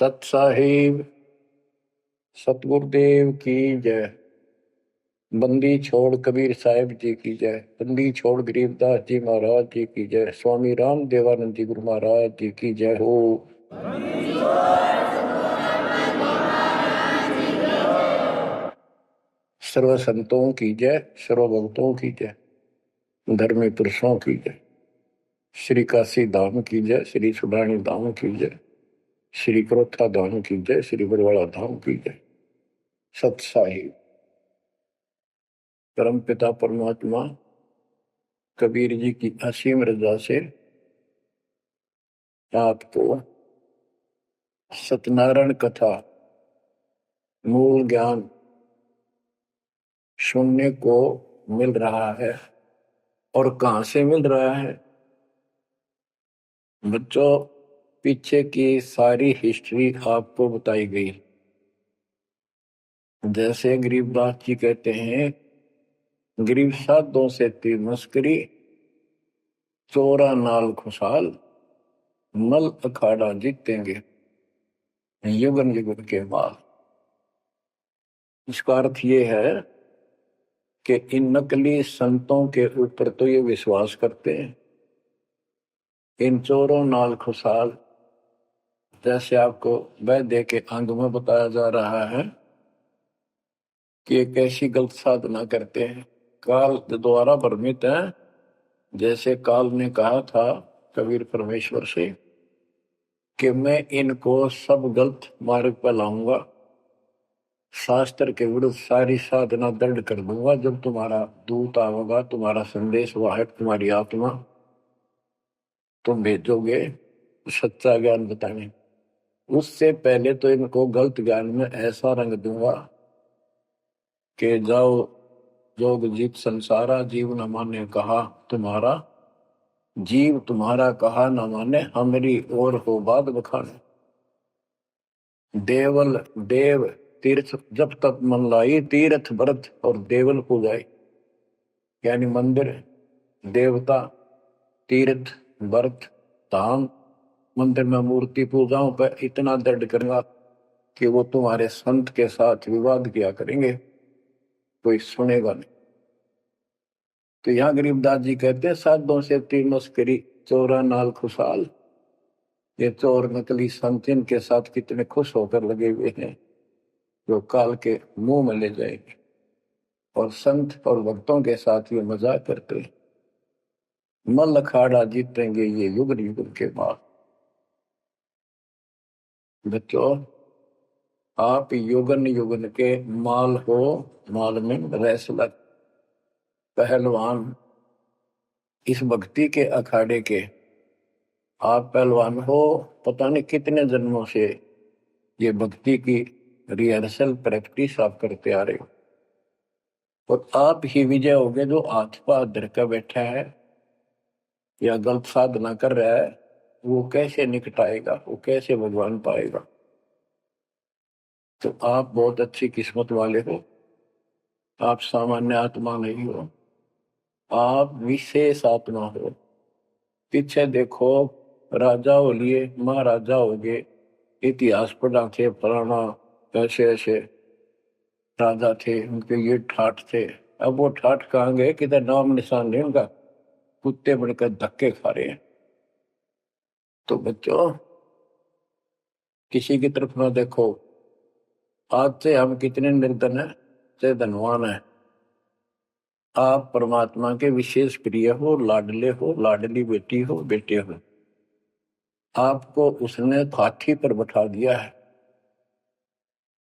सत साहिब सतगुरुदेव की जय। बंदी छोड़ कबीर साहिब जी की जय। बंदी छोड़ गरीबदास जी महाराज जी की जय। स्वामी राम देवानंद जी गुरु महाराज जी की जय हो। सर्व संतों की जय, सर्व भक्तों की जय, धर्मी पुरुषों की जय। श्री काशी धाम की जय, श्री सुडानी धाम की जय, श्री क्रोथा धाम की जय, श्री बरवाड़ा धाम की जय। सत साहिब परम पिता परमात्मा कबीर जी की असीम रजा से आपको सत्यनारायण कथा मूल ज्ञान सुनने को मिल रहा है। और कहां से मिल रहा है बच्चों? पीछे की सारी हिस्ट्री आपको बताई गई। जैसे गरीबदास जी कहते हैं, गरीब साधों से तीर मस्करी, चोरा नाल खुशहाल, मल अखाड़ा जीतेंगे युगन युगन के बाद। इसका अर्थ ये है कि इन नकली संतों के ऊपर तो ये विश्वास करते हैं, इन चोरों नाल खुशहाल, जैसे आपको वैद्य के अंग में बताया जा रहा है कि एक ऐसी गलत साधना करते हैं, काल द्वारा भ्रमित है। जैसे काल ने कहा था कबीर परमेश्वर से कि मैं इनको सब गलत मार्ग पर लाऊंगा, शास्त्र के विरुद्ध सारी साधना दृढ़ कर दूंगा। जब तुम्हारा दूत आएगा, तुम्हारा संदेश वाहक, तुम्हारी आत्मा, तुम भेजोगे सच्चा ज्ञान बताने, उससे पहले तो इनको गलत ज्ञान में ऐसा रंग दूंगा कि जाओ जोग जीत संसारा, जीव न माने कहा तुम्हारा, जीव तुम्हारा कहा न माने, हमारी ओर हो बात बखाने। देवल देव तीर्थ जब तक मन लाई, तीर्थ व्रत और देवल पूजाई। यानी मंदिर, देवता, तीर्थ, व्रत, धाम, मंदिर में मूर्ति पूजाओं पर इतना दृढ़ करूंगा कि वो तुम्हारे संत के साथ विवाद किया करेंगे, कोई सुनेगा नहीं। तो यहाँ गरीबदास जी कहते हैं, साधों से तीर मस्करी, चोरा नाल खुशहाल। ये चोर नकली संत इनके साथ कितने खुश होकर लगे हुए हैं, जो काल के मुंह में ले जाएंगे। और संत और भक्तों के साथ ये मजाक करते हैं। मल अखाड़ा जीतेंगे ये युग युग के बाद। बच्चों, आप युगन युगन के माल हो, माल में रेसलर, पहलवान, इस भक्ति के अखाड़े के आप पहलवान हो। पता नहीं कितने जन्मों से ये भक्ति की रिहर्सल प्रैक्टिस आप करते आ रहे हो, और आप ही विजय होगे जो हाथ पा धर कर बैठा है या गलत साधना कर रहा है। वो कैसे निकटाएगा, वो कैसे भगवान पाएगा? तो आप बहुत अच्छी किस्मत वाले हो, आप सामान्य आत्मा नहीं हो, आप विशेष आत्मा हो। पीछे देखो, राजा हो लिए, महाराजा हो गए, इतिहास पढ़ा थे, फलाना ऐसे ऐसे राजा थे, उनके ये ठाठ थे। अब वो ठाठ कहाँ गए? किधर नाम निशान नहीं उनका, कुत्ते बनकर धक्के खा रहे हैं। तो बच्चों, किसी की तरफ ना देखो। आज से हम कितने निर्धन है, से धनवान है। आप परमात्मा के विशेष प्रिय हो, लाडले हो, लाडली बेटी हो, बेटे हो। आपको उसने हाथी पर बैठा दिया है।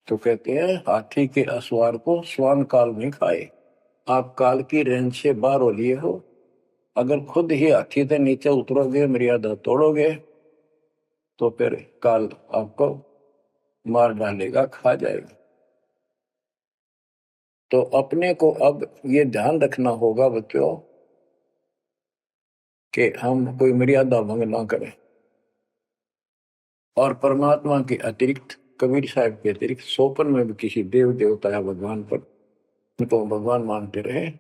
तो कहते हैं, हाथी के असवार को स्वान काल में खाए। आप काल की रेंज से बाहर हो लिए हो। अगर खुद ही हाथी से नीचे उतरोगे, मर्यादा तोड़ोगे, तो फिर काल आपको मार डालेगा, खा जाएगा। तो अपने को अब ये ध्यान रखना होगा बच्चों कि हम कोई मर्यादा भंग ना करें। और परमात्मा के अतिरिक्त, कबीर साहब के अतिरिक्त सोपन में भी किसी देव देवता या भगवान पर उनको भगवान मानते रहे,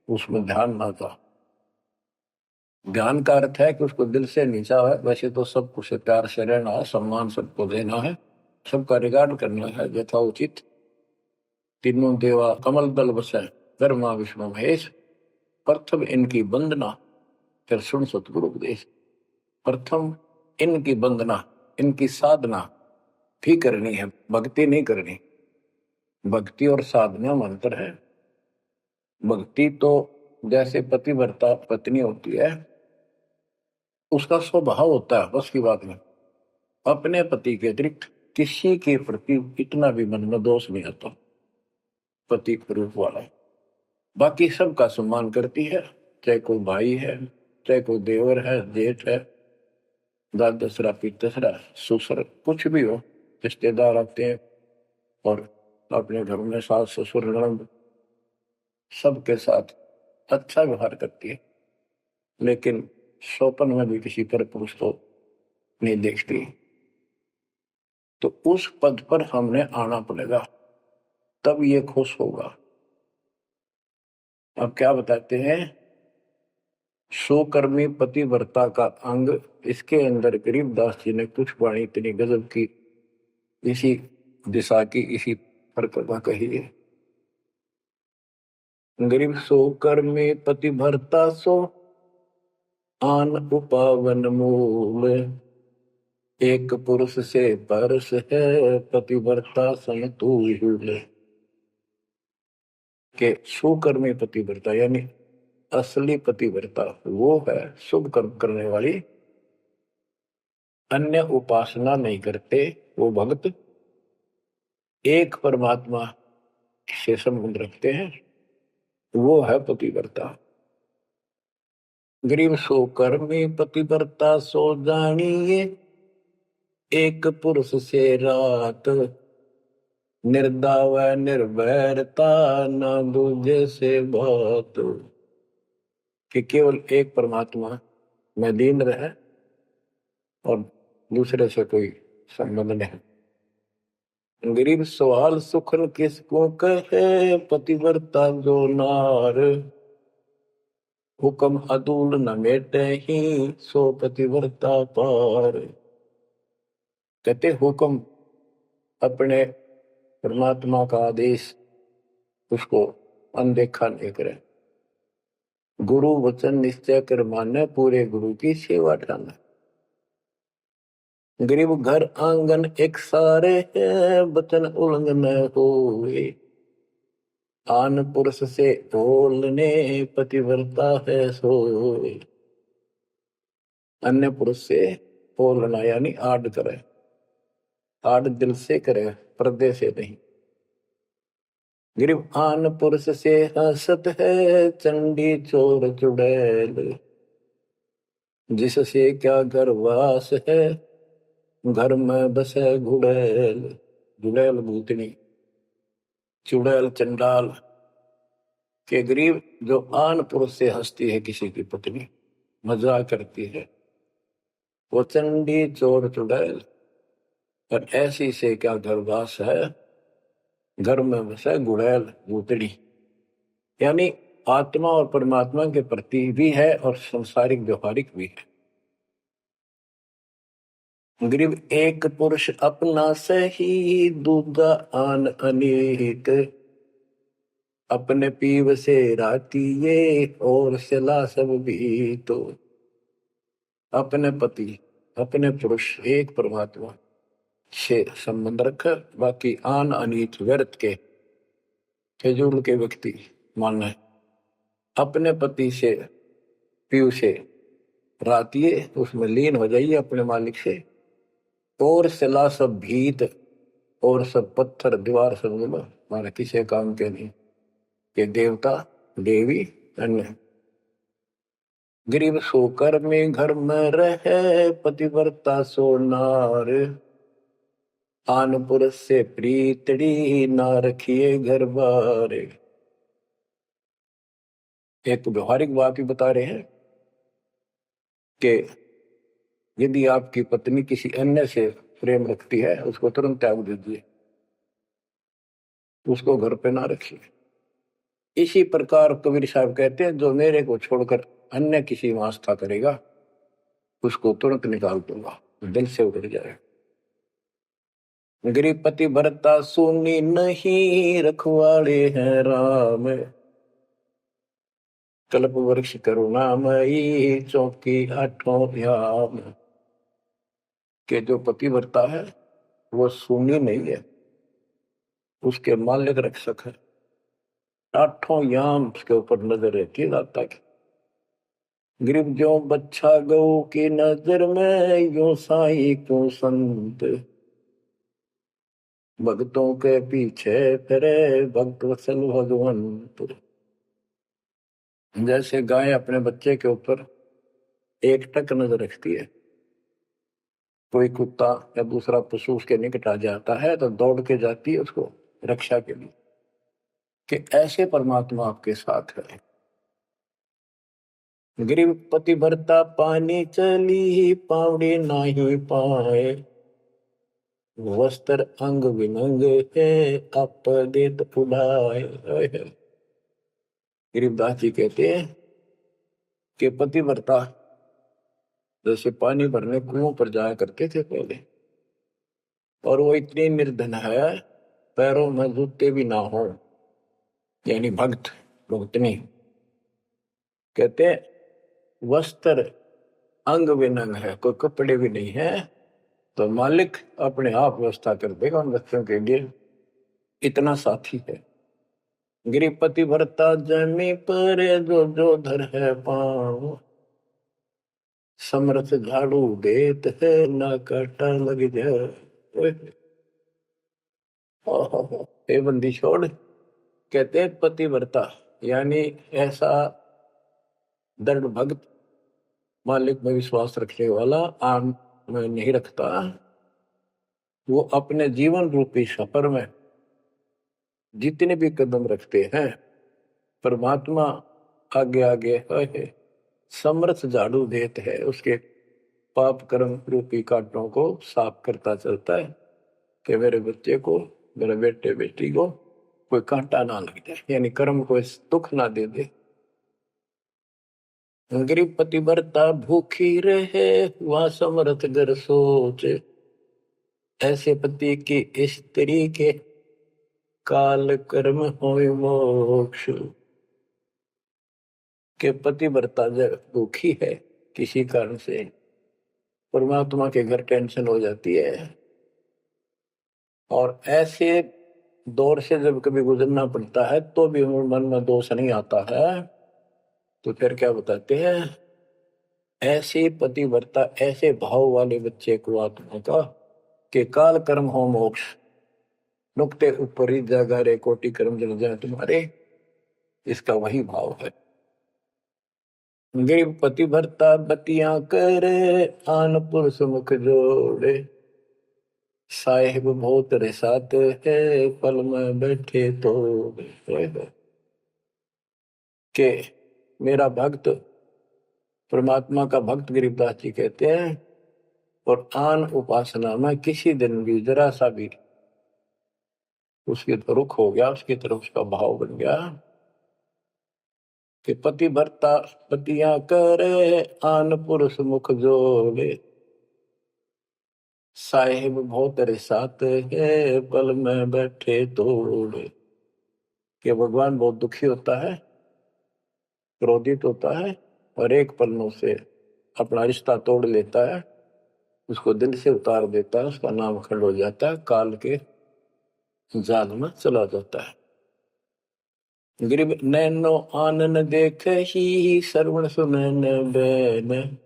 उसमें ध्यान ना था। ज्ञान का अर्थ है कि उसको दिल से नीचा है। वैसे तो सब कुछ प्यार से रहना है, सम्मान सबको देना है, सबका रिगार्ड करना है यथाउचित। तीनों देवा कमल दल बसे, ब्रह्मा विष्णु महेश, प्रथम इनकी वंदना, फिर सुन सतगुरु उपदेश। प्रथम इनकी वंदना, इनकी साधना भी करनी है, भक्ति नहीं करनी। भक्ति और साधना में अंतर है। भक्ति तो जैसे पतिव्रता पत्नी होती है, उसका स्वभाव होता है बस की बात में, अपने पति के अतिरिक्त किसी के प्रति इतना भी मन में दोष नहीं आता। पति रूप वाला है, बाकी सबका सम्मान करती है, चाहे कोई भाई है, चाहे कोई देवर है, जेठ है, दादसरा पितसरा ससुर, कुछ भी हो, रिश्तेदार आते हैं और अपने घर में सास ससुर ननद सबके साथ अच्छा व्यवहार करती है, लेकिन स्वप्न में भी किसी पर पुरुष को नहीं देखती। तो उस पद पर हमने आना पड़ेगा, तब ये खुश होगा। अब क्या बताते हैं, सोकर्मी पतिव्रता का अंग, इसके अंदर गरीबदास जी ने कुछ वाणी इतनी गजब की इसी दिशा की, इसी प्रकार कही है। गरीब सोकर्मी पतिव्रता सो आन उपावन मूल, एक पुरुष से परस है पतिव्रता समतुल। के सुकर्मी पतिव्रता यानी असली पतिव्रता वो है शुभ कर्म करने वाली, अन्य उपासना नहीं करते वो भक्त, एक परमात्मा से संबंध रखते हैं, वो है पतिव्रता। गरीब सो कर्मी पतिव्रता सो जानिए, एक पुरुष से रात, निर्दाव निर्भरता न दूजे से बात। कि केवल एक परमात्मा में लीन रहे और दूसरे से कोई संबंध नहीं। गरीब सवाल सुखन किसको कहे, पतिव्रता जो नार, हुक्म अदूल न मेटे ही सो पतिव्रता पार। कहते हुक्म अपने परमात्मा का आदेश उसको अनदेखा नहीं करे, गुरु वचन निश्चय कर माने, पूरे गुरु की सेवा ठाना। गरीब घर आंगन एक सारे है, वचन उल्लंघन होए, आन पुरुष से बोलने पतिव्रता है सोए। अन्य पुरुष से बोलना यानी आड़ करे, आड़ दिल से करे, पर्दे से नहीं। गरीब आन पुरुष से हसत है, चंडी चोर चुड़ैल, जिससे क्या गर्वास है, घर में बसे गुड़ैल। गुड़ैल भूतनी, चुड़ैल चंडाल। के गरीब जो आन पुरुष से हंसती है, किसी की पत्नी मजाक करती है, वो चंडी चोर चुड़ैल, और ऐसी से क्या गर्वास है, घर में बसे गुड़ैल भूतनी। यानी आत्मा और परमात्मा के प्रति भी है और संसारिक व्यवहारिक भी है। गरीब एक पुरुष अपना सही, दूजा आन अनेक, अपने पीव से राती ये और सला सब भी। तो अपने पति अपने पुरुष एक परमात्मा से संबंध रखकर, बाकी आन अनीत व्यर्थ के फिजूल के व्यक्ति मानना, अपने पति से पीव से रातिए उसमें लीन हो जाइए अपने मालिक से, और सला सब भीत, और सब पत्थर दीवार समझ लो, माना किसी काम के नहीं, के देवता देवी अन्य। गरीब सोकर में घर में रहे, पतिव्रता सो नार, आन पुरुष से प्रीतड़ी ना रखिए घर बार। एक व्यवहारिक बात भी बता रहे हैं कि यदि आपकी पत्नी किसी अन्य से प्रेम रखती है, उसको तुरंत त्याग दीजिए, उसको घर पे ना रखिए। इसी प्रकार कबीर साहब कहते हैं, जो मेरे को छोड़कर अन्य किसी में आस्था करेगा उसको तुरंत निकाल दूंगा, दिल से उतर जाएगा। गरीब पति भरता सुनी नहीं, रखवाले हैं राम। कल्प वृक्ष करुणामयी, चौकी आठों याम। के जो पति भरता है वो सुनी नहीं है, उसके मालिक रक्षक है। आठों याम उसके ऊपर नजर रहती है दाता की। गरीब जो बच्चा गौ की नजर में, यो साई को संत। भक्तों के पीछे फिरे, भक्त वत्सल भगवंत। जैसे गाय अपने बच्चे के ऊपर एक टक नजर रखती है, कोई कुत्ता या दूसरा पशु उसके निकट आ जाता है तो दौड़ के जाती है उसको रक्षा के लिए, कि ऐसे परमात्मा आपके साथ है। गरीब पति भरता पानी चली, पावड़ी नाही पाए। वस्त्र अंग विनंग है, आप देत उड़ाए। गरीबदास जी कहते हैं कि पति भरता जैसे पानी भरने कुओं पर जाया करते थे पहले, और वो इतनी निर्धन है पैरों में जूते भी ना हो, यानी भक्त भक्तनी। कहते वस्त्र अंग विनंग है, कोई कपड़े भी नहीं है, तो मालिक अपने आप व्यवस्था कर देगा उन बच्चों के लिए, इतना साथी है। गिरिपति भरता जमी पर, जो जो धर है पाँव। समर्थ झाड़ू देत है, ना काटा लग जाए। हे बंदी छोड़, कहते हैं पति भरता यानी ऐसा दृढ़ भक्त, मालिक में विश्वास रखने वाला, आम में नहीं रखता। वो अपने जीवन रूपी सफर में जितने भी कदम रखते हैं, परमात्मा आगे आगे है, समर्थ झाड़ू देते है, उसके पाप कर्म रूपी कांटों को साफ करता चलता है, कि मेरे बच्चे को, मेरे बेटे बेटी को कोई कांटा ना लग जाए, यानी कर्म को दुख ना दे दे। गरीब पति भरता भूखी रहे, वह समर्थ घर सोच। ऐसे पति की स्त्री के, काल कर्म होय मोक्ष। के पति भरता जब दुखी है किसी कारण से, परमात्मा के घर टेंशन हो जाती है, और ऐसे दौर से जब कभी गुजरना पड़ता है तो भी मन में दोष नहीं आता है, तो फिर क्या बताते हैं, ऐसे पतिव्रता ऐसे भाव वाले बच्चे को आत्मा का, कि काल कर्म हो मोक्ष। नुक्ते ऊपर ही जागा रे, कोटि कर्म जल जाए तुम्हारे, इसका वही भाव है। गरीब पति भरता बतियां करे, आन पुरुष मुख जोड़े। साहेब बहुत रिसात है, पल में बैठे तो के मेरा भक्त, परमात्मा का भक्त गरीबदास जी कहते हैं, और आन उपासना में किसी दिन भी जरा सा भी उसकी रुख हो गया, उसकी तरफ उसका भाव बन गया, कि पति भरता पतियां करे, आन पुरुष मुख जोड़े। साहेब बहुत रिसात है, पल में बैठे तोड़े। कि भगवान बहुत दुखी होता है, क्रोधित होता है, और एक पल में उसे अपना रिश्ता तोड़ लेता है, उसको दिल से उतार देता है, उसका नाम खंड हो जाता है, काल के जाल में चला जाता है। गरीब नैनो आनन देख ही, श्रवण सुनन बैन।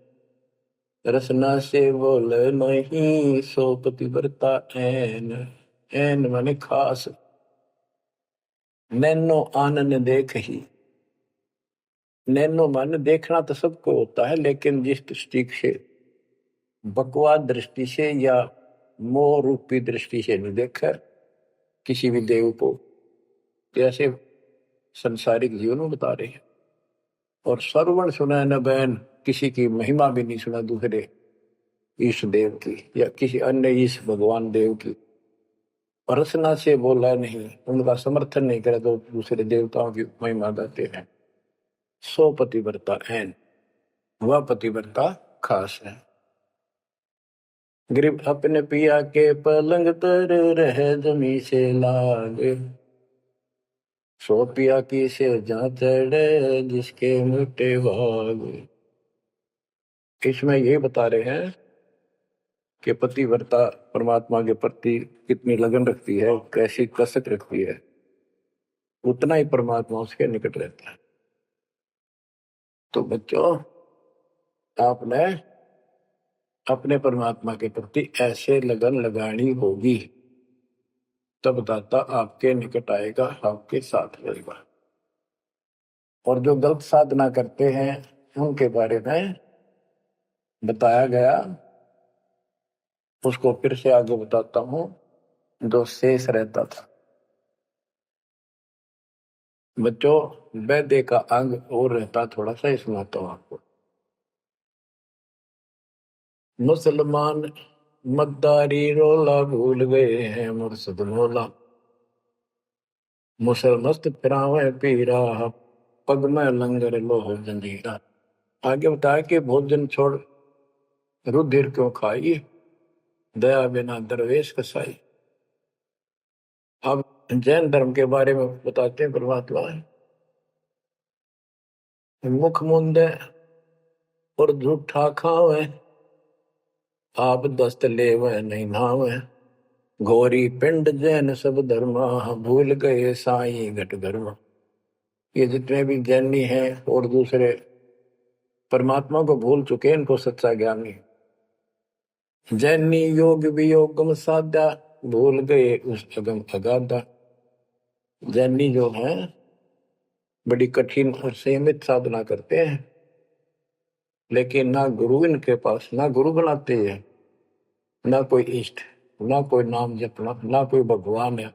रसना से बोल नहीं, सो पतिव्रता ऐन। ऐन माने खास। नैनो आनन देख ही, नैनो माने देखना तो सबको होता है, लेकिन जिस दृष्टि से, बकवाद दृष्टि से या मोह रूपी दृष्टि से नहीं देखा किसी भी देव को, जैसे संसारिक जीवन में बता रहे हैं। और श्रवण सुना न बैन, किसी की महिमा भी नहीं सुना दूसरे ईश देव की या किसी अन्य ईश भगवान देव की। रसना से बोला नहीं, उनका समर्थन नहीं करे तो दूसरे देवताओं की महिमा गाते हैं। सो पतिव्रता ऐन, वह पतिव्रता खास है। गरीब अपने पिया के पलंग तर रह जमी से लाग, सो पिया की से जा चढ़े जिसके मुटे भाग। इसमें ये बता रहे हैं कि पतिव्रता परमात्मा के प्रति कितनी लगन रखती है, कैसी कसक रखती है, उतना ही परमात्मा उसके निकट रहता है। तो बच्चों, आपने अपने परमात्मा के प्रति ऐसे लगन लगानी होगी, तब दाता आपके निकट आएगा, आपके साथ रहेगा। और जो गलत साधना करते हैं उनके बारे में बताया गया, उसको फिर से आगे बताता हूं। जो शेष रहता था बच्चों, वैद्य का अंग और रहता थोड़ा सा, सुनाता हूं आपको। मुसलमान मद्दारी रोला भूल गए हैं मुर्शद मौला, मुसलमस्त फिरावे पीरा पग में लंगर लोह जंजीरा। आगे बताया कि भोजन छोड़ रुधिर क्यों खाई, दया बिना दरवेश कसाई। अब जैन धर्म के बारे में बताते हैं परमात्मा। मुख मुंदे और झूठा खावे, आप दस्त लेवे नहीं नावे, घोरी पिंड जैन सब धर्मा, भूल गए साई घट धर्मा। ये जितने भी जैनी हैं और दूसरे परमात्मा को भूल चुके, इनको सच्चा ज्ञान नहीं। जैनी योग वियोगम साधा, भूल गए उस अगम अगाधा। जैनी जो है बड़ी कठिन और सीमित साधना करते हैं, लेकिन ना गुरु इनके पास, ना गुरु बनाते हैं, ना कोई इष्ट, ना कोई नाम जपना, ना कोई भगवान है।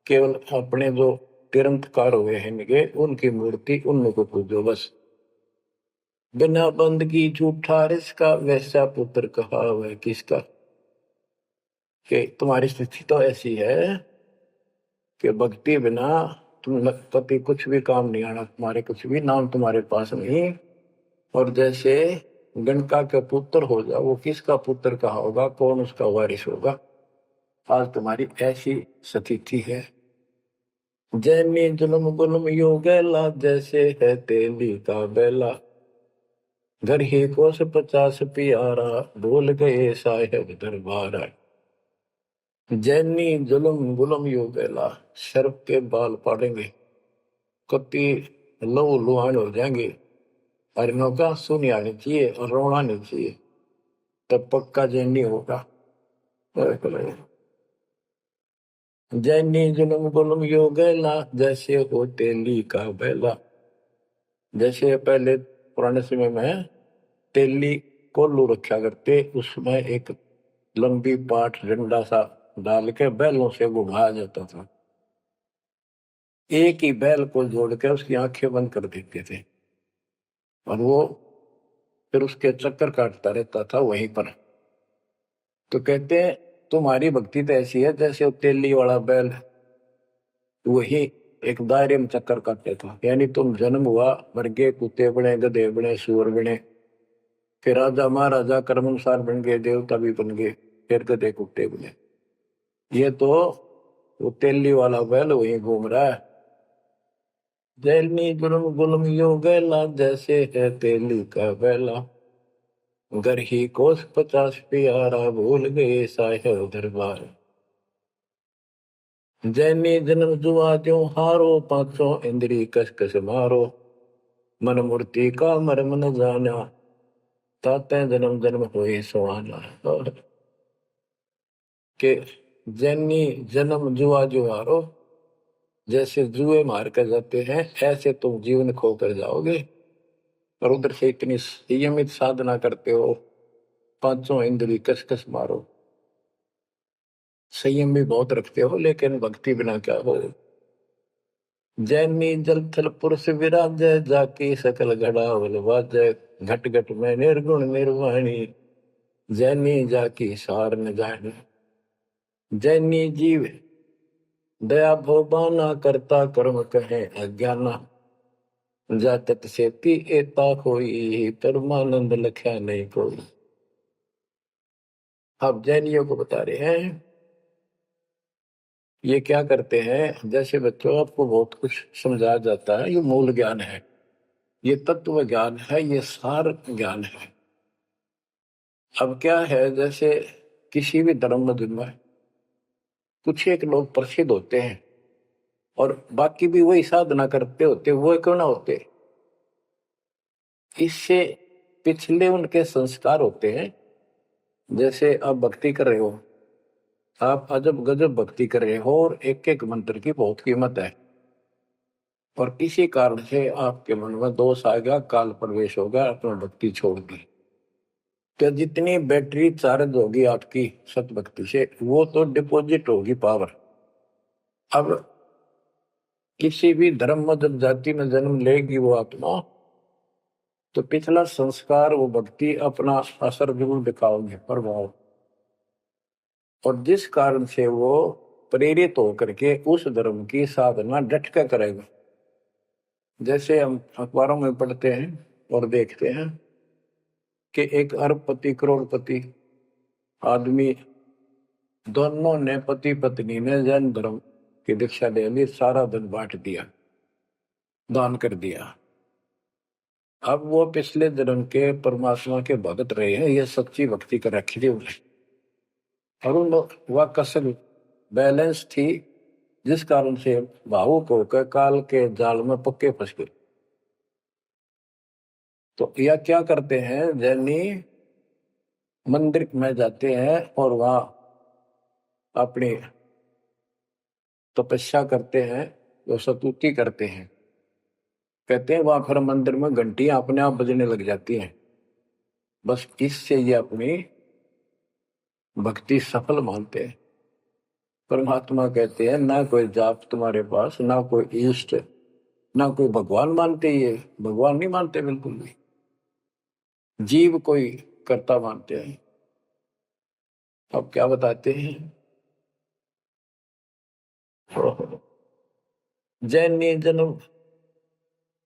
केवल अपने जो तिरंतकार हुए हैं इनके, उनकी मूर्ति, उनको पूजो बस। बिना बंदगी झूठा रिसका, वैसा पुत्र कहा वह किसका। कि तुम्हारी स्थिति तो ऐसी है कि भक्ति बिना तुम कभी कुछ भी काम नहीं आना, तुम्हारे कुछ भी नाम तुम्हारे पास नहीं। और जैसे गणका का पुत्र हो जा, वो किसका पुत्र कहा होगा, कौन उसका वारिस होगा। आज तुम्हारी ऐसी स्थिति है। जैनी जुल्म गुल्म योगेला, जैसे है तेली का बेला, घर ही कोस 50 प्यारा, भूल गए साहेब दरबारा। जैनी जुल्म गुल्म योगेला, सर्प के बाल पाड़ेंगे, कति लहू लुहान हो जाएंगे, और नौका सुनी आनी चाहिए और रोना नहीं चाहिए, तब पक्का जैनी होगा। जैनी जुल्म गुल्म योगेला, जैसे हो तेली का बेला। जैसे पहले पुराने समय में तेली कोल्लू रखा करते, उसमें एक लंबी पाठ डंडा सा डाल के बैलों से घुमाया जाता था। एक ही बैल को जोड़ के उसकी आंखें बंद कर देते थे, और वो फिर उसके चक्कर काटता रहता था वहीं पर। तो कहते हैं तुम्हारी भक्ति तो ऐसी है जैसे वो तेली वाला बैल वही एक दायरे में चक्कर काटते था। यानी तुम जन्म हुआ, मर गए, कुत्ते बने, गधे बने, सुअर बने, फिर राजा महाराजा कर्मानुसार बन गए, देवता भी बन गए, फिर गधे कुत्ते बने। ये तो वो तेली वाला बैल वही घूम रहा है। जैनी गुलम गुलम योगेला, जैसे है तेली का बैला, घर ही कोस 50 प्यारा, भूल गए साहेब दरबार। जैनी जन्म जुआ त्यों हारो, पांचों इंद्री कस कस मारो, मन मूर्ति का मर्म न जाना, ताते जन्म जन्म होए सुहाना। और के जैनी जन्म जुआ जुआरो, जैसे जुए मार कर जाते हैं ऐसे तुम जीवन खो कर जाओगे। और उधर से इतनी संयमित साधना करते हो, पांचों इंद्री कस कस मारो, संयम भी बहुत रखते हो, लेकिन भक्ति बिना क्या हो। जैनी जल थल पुरुष विराजय, जाकी सकल घड़ावल वाजय, घट घट में निर्गुण निर्वाणी, जैनी जाकी सार न जानी। जैनी जीव दया भोबाना, करता कर्म कहे अज्ञाना, जातक सेती एता कोई, परमानंद लख्या नहीं कोई। अब जैनियों को बता रहे हैं, ये क्या करते हैं, जैसे बच्चों आपको बहुत कुछ समझाया जाता है, ये मूल ज्ञान है, ये तत्व ज्ञान है, ये सार ज्ञान है। अब क्या है, जैसे किसी भी धर्म में कुछ एक लोग प्रसिद्ध होते हैं और बाकी भी वही साधना करते होते, वो क्यों ना होते, इससे पिछले उनके संस्कार होते हैं। जैसे आप भक्ति कर रहे हो, आप अजब गजब भक्ति कर रहे हो और एक एक मंत्र की बहुत कीमत है, और किसी कारण से आपके मन में दोष आ गया, काल प्रवेश होगा, अपना भक्ति छोड़ दी, तो जितनी बैटरी चार्ज होगी आपकी सत भक्ति से, वो तो डिपॉजिट होगी पावर। अब किसी भी धर्म में जब जाति में जन्म लेगी वो आत्मा, तो पिछला संस्कार वो भक्ति अपना असर जरूर दिखाओगे, प्रभाव, और जिस कारण से वो प्रेरित होकर के उस धर्म की साधना डट कर करेगा। जैसे हम अखबारों में पढ़ते हैं और देखते हैं कि एक अरबपति करोड़पति आदमी, दोनों ने पति पत्नी ने जैन धर्म की दीक्षा ले ली, सारा धन बांट दिया, दान कर दिया। अब वो पिछले जन्म के परमात्मा के भगत रहे हैं, ये सच्ची भक्ति कर रखी थी उन्हें, और उन वह कसर बैलेंस थी, जिस कारण से भावुक होकर काल के जाल में पक्के फंस गए। तो यह क्या करते हैं, जैनी मंदिर में जाते हैं और वहां अपनी तपस्या करते हैं, वो स्तुति करते हैं, कहते हैं वहां फिर मंदिर में घंटियां अपने आप बजने लग जाती हैं। बस इससे ये अपनी भक्ति सफल मानते हैं। परमात्मा कहते हैं ना कोई जाप तुम्हारे पास, ना कोई इष्ट, ना कोई भगवान मानते, ये भगवान नहीं मानते बिल्कुल भी, जीव कोई कर्ता मानते हैं। अब क्या बताते हैं, जैनी जन्म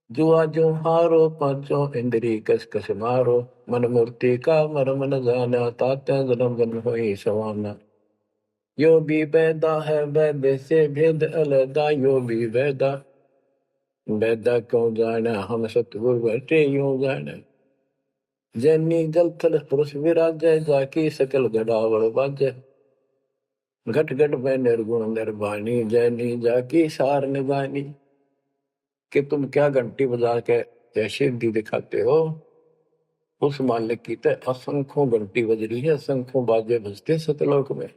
जुआ जो हारो, पांचों इंद्री कस कस मारो, मन मूर्ति का मरम न जाना, ताते जन्म जन्म होई सवाना। यो भी वैदा है वैद्य से भेद अलगा, यो भी वैदा वैदा क्यों जाना, हम सतगुरु बैठे यूं जाना। जैनी जल थल पुरुष विराजय, जाकी सकल गड़ावड़ बाजय, घट घट में निर्गुण निर्वाणी, जैनी जाकी सार निभानी। कि तुम क्या घंटी बजा के जैसे दी दिखाते हो, उस मालिक की तो असंख्यों घंटी बज रही है, असंख्यों बाजे बजते सतलोक में।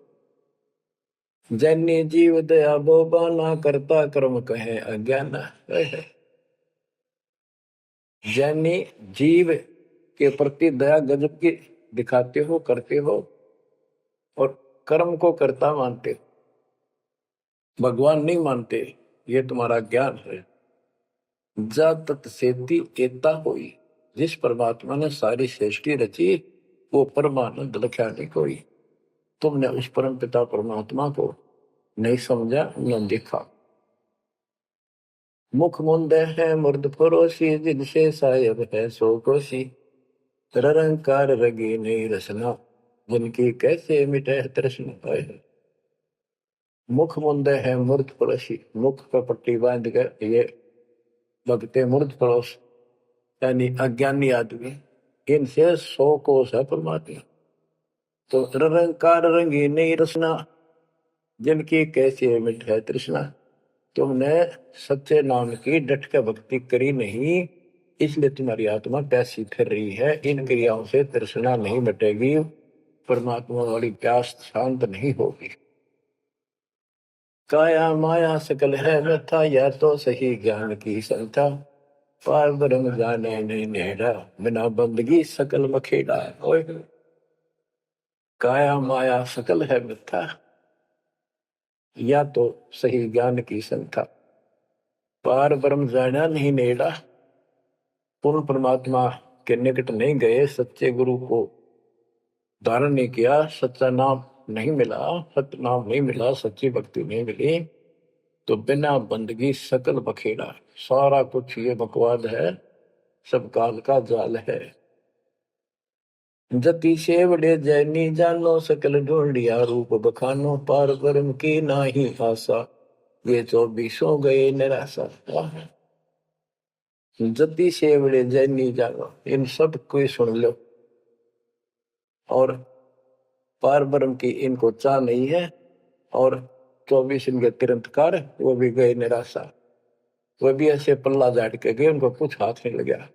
जैनी जीव दया बोबा, ना करता कर्म कहे अज्ञान। जैनी जीव के प्रति दया गजब की दिखाते हो, करते हो, और कर्म को कर्ता मानते हो, भगवान नहीं मानते, ये तुम्हारा ज्ञान है। जा तत् सेती एता होई, जिस परमात्मा ने सारी सृष्टि रची, वो परमानंद लख्या नहीं कोई। तुमने उस परम पिता परमात्मा को नहीं समझा, न देखा। मुख मुंदे है मुर्द फरोशी, जिनसे सायब है सो कोशी, निरंकार रगी नहीं रसना, जिनकी कैसे मिटे तृष्णा। मुख मुंदे है मूर्ध पड़ोसी, मुख पर पट्टी बांध कर ये भगते मूर्ध पड़ोस, यानी अज्ञानी आदमी, इनसे 100 कोस है परमात्मा। तो निरंकार रंगी नहीं रसना, जिनकी कैसी मिट है तृष्णा। तुमने सच्चे नाम की डट के भक्ति करी नहीं, इसलिए तुम्हारी आत्मा प्यासी फिर रही है। इन क्रियाओं से तृष्णा नहीं मिटेगी, परमात्मा वाली प्यास शांत नहीं होगी। काया माया सकल है व्यथा, या तो सही ज्ञान की संथा, पार ब्रह्म जाने नहीं नेड़ा, बिना बंदगी सकल मखेड़ा। ओए काया माया सकल है मिथ्या, या तो सही ज्ञान की संथा, पार ब्रह्म जाना नहीं नेड़ा, पूर्ण परमात्मा के निकट नहीं गए, सच्चे गुरु को धारण नहीं किया, सच्चा नाम नहीं मिला, सत्य नाम नहीं मिला, सच्ची भक्ति नहीं मिली, तो बिना बंदगी सकल बखेड़ा, सारा कुछ ये बकवाद है, सब काल का जाल है। जति सेवड़े जैनी जानो, सकल ढूंढिया रूप बखानो, पार ब्रह्म की नाही आशा, ये 24 गए निराशा। जति सेवड़े जैनी जानो, इन सब को सुन लो, और पार ब्रह्म की इनको चाह नहीं है, और 24 इनके तिरंतकार वो भी गए निराशा। वो भी ऐसे पल्ला झाड़ के गए, उनको कुछ हाथ नहीं लगा।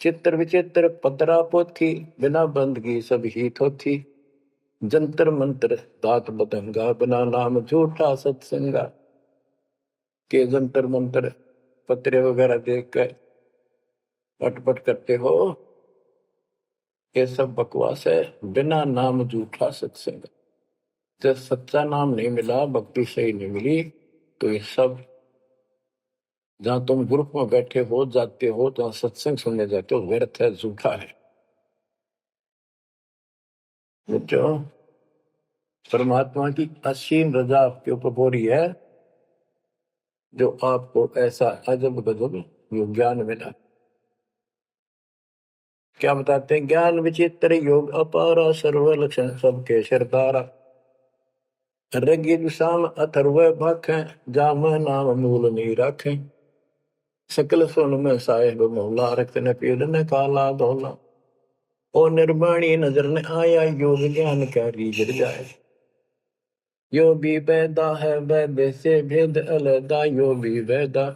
चित्र विचित्र पतरा पोथी, बिना बंदगी सब ही थोथी, जंतर मंत्र दात बदंगा, बिना नाम झूठा सत्संगा। के जंतर मंत्र पत्रे वगैरह देख कर पटपट करते हो, ये सब बकवास है, बिना नाम झूठा सत्संग। जब सच्चा नाम नहीं मिला, भक्ति सही नहीं मिली, तो ये सब, जहां तुम ग्रुप में बैठे हो जाते हो, जहां सत्संग सुनने जाते हो, व्यर्थ है, झूठा है। जो परमात्मा की असीम रजा आपके ऊपर हो रही है, जो आपको ऐसा अजब गजब योग ज्ञान मिला। क्या बताते हैं? ज्ञान विचित्र योग अपारा, सर्व लक्षण सबके सरदारा, ऋग्वेद साम अथर्व भाखें, जाम नाम मूल नहीं रखें, सकल सुन में साहेब मौला, रक्त न पीड़ न काला धोला, ओ निर्वाणी नजर न आया, योग ज्ञान क्या रीझ जाए। यो भी वैदा है, वैद से भेद अलदा, यो भी वैदा,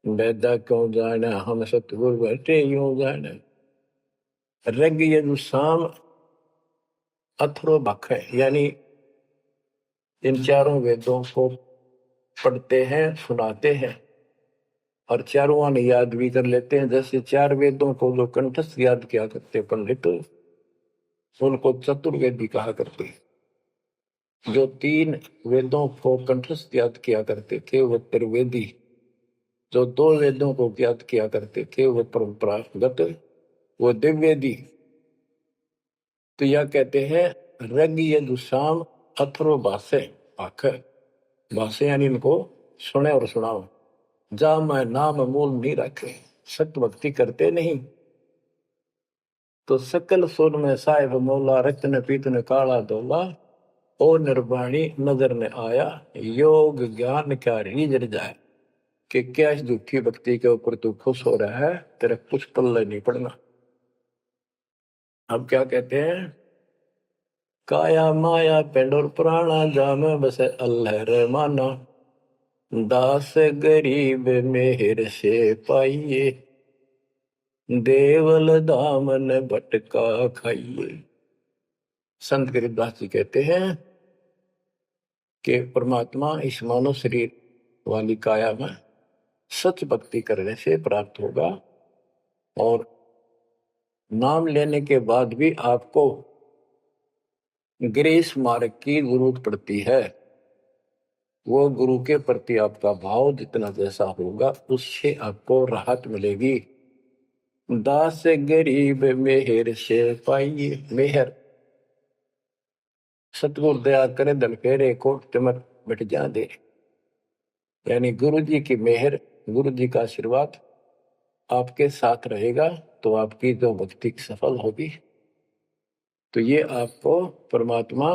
वैदा क्यों जाना, हम सतगुरु बैठे यूं जाने। ऋग यजु साम अथर्व भाख है, यानी इन चारों वेदों को पढ़ते हैं, सुनाते हैं, और चारों आने याद भी कर लेते हैं। जैसे 4 वेदों को जो कंठस्थ याद किया करते पंडित, उनको चतुर्वेदी कहा करते। जो 3 वेदों को कंठस्थ याद किया करते थे वो त्रिवेदी, जो 2 वेदों को याद किया करते थे वो परंपरागत, वो दिव्यवेदी। तो यह कहते हैं ऋग यजु साम अथर्व भाषे, भाख भाषे, यानी इनको सुने और सुनाओ। जा मैं नाम मूल नहीं रखे, सत्य भक्ति करते नहीं, तो सकल सुर में साहिब मौला, रक्त ने पीत ने काला धोला, ओ निर्वाणी नजर ने आया, योग ज्ञान क्या रीझ जाए। कि क्या इस दुखी भक्ति के ऊपर तू खुश हो रहा है, तेरा कुछ पल्ले नहीं पड़ना। अब क्या कहते हैं? काया माया पेंडोर पुराना, जाम बसे अल्लाह रहमाना, दास गरीब मेहर से पाइए, देवल दामन भटका खाइए। संत गरीबदास जी कहते हैं कि परमात्मा इस मानव शरीर वाली काया में सच भक्ति करने से प्राप्त होगा, और नाम लेने के बाद भी आपको ग्रेस मार्ग की जरूरत पड़ती है। वो गुरु के प्रति आपका भाव जितना जैसा होगा, उससे आपको राहत मिलेगी। दास गरीब मेहर से पाइए, मेहर सतगुरु दया करे, दल फेरे कोट तिमर मिट जा दे, यानी गुरु जी की मेहर, गुरु जी का आशीर्वाद आपके साथ रहेगा, तो आपकी जो भक्ति सफल होगी। तो ये आपको परमात्मा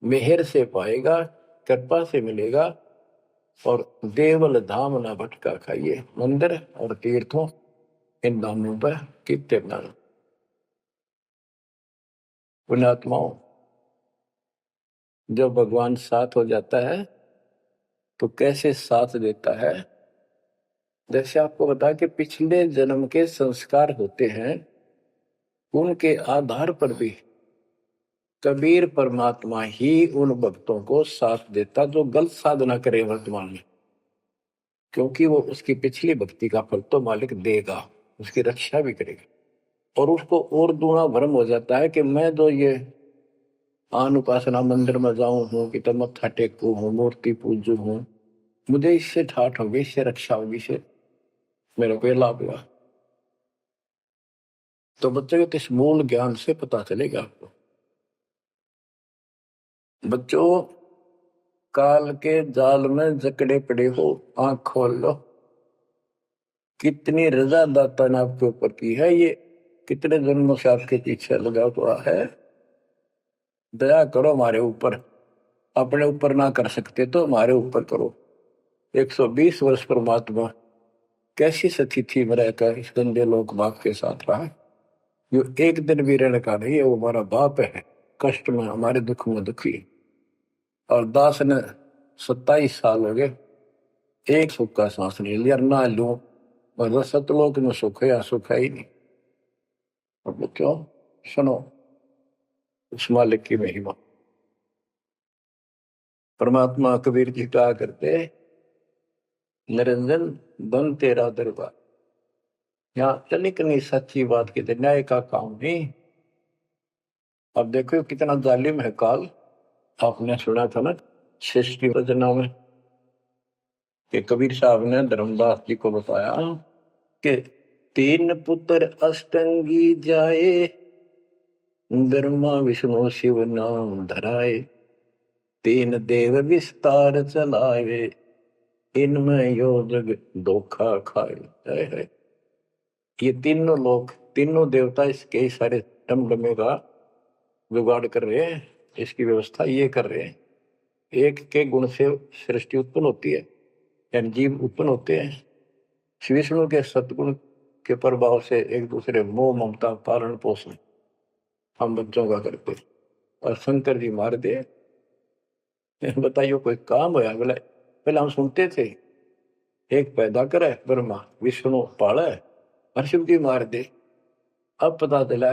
मेहर से पाएगा, कृपा से मिलेगा। और देवल धाम ना भटका खाइए, मंदिर और तीर्थों इन धामों पर कितने ज्ञान। पुण्यात्माओं, जब भगवान साथ हो जाता है तो कैसे साथ देता है? जैसे आपको बता कि पिछले जन्म के संस्कार होते हैं, उनके आधार पर भी कबीर परमात्मा ही उन भक्तों को साथ देता जो गलत साधना करे वर्तमान में, क्योंकि वो उसकी पिछली भक्ति का फल तो मालिक देगा, उसकी रक्षा भी करेगा। और उसको और दूना भ्रम हो जाता है कि मैं जो ये आन उपासना मंदिर में जाऊं हूं, कि तब मत्था टेकू हूं, मूर्ति पूजू हूं, मुझे इससे ठाठ होगी, इससे रक्षा होगी, इससे मेरे को लाभ हुआ। तो बच्चों के इस मूल ज्ञान से पता चलेगा आपको। बच्चों, काल के जाल में जकड़े पड़े हो, आंख खोल लो। कितनी रजा दाता ने आपके ऊपर की है, ये कितने जन्मों से आपके पीछे लगा हुआ है। दया करो हमारे ऊपर, अपने ऊपर ना कर सकते तो हमारे ऊपर करो। 120 वर्ष परमात्मा कैसी सती थी मेरा का इस गंदे लोक बाप के साथ रहा। जो एक दिन भी रहने का नहीं है, वो हमारा बाप है, कष्ट में हमारे दुख में दुखी। और दास ने 27 साल हो गए, एक सुख का सांस नहीं लिया, ना लूं। मतलब सतलोक में सुख है या सुख है ही नहीं। अब क्यों? सुनो उस मालिक की महिमा। परमात्मा कबीर जी कहा करते, निरंजन बन तेरा दरबार। यहाँ तनिक नहीं सच्ची बात की न्याय का काम नहीं। अब देखो कितना जालिम है काल। आपने सुना था ना सृष्टि रचना में कि कबीर साहब ने धर्मदास जी को बताया कि 3 पुत्र अष्टंगी जाए, ब्रह्मा विष्णु शिव नाम धराए, 3 देव विस्तार चलाए, इनमें यो जग धोखा खाए है। ये तीनों लोग, तीनों देवता इसके सारे टमटमे का जुगाड़ कर रहे हैं, इसकी व्यवस्था ये कर रहे हैं। एक के गुण से सृष्टि उत्पन्न होती है, यानी जीव उत्पन्न होते हैं। श्री विष्णु के सतगुण के प्रभाव से एक दूसरे मोह ममता पालन पोषण हम बच्चों का करते। और शंकर जी मार दे, बताइए कोई काम होया? बोले पहले हम सुनते थे एक पैदा करे ब्रह्मा, विष्णु पाले और शिव जी मार दे। अब पता चला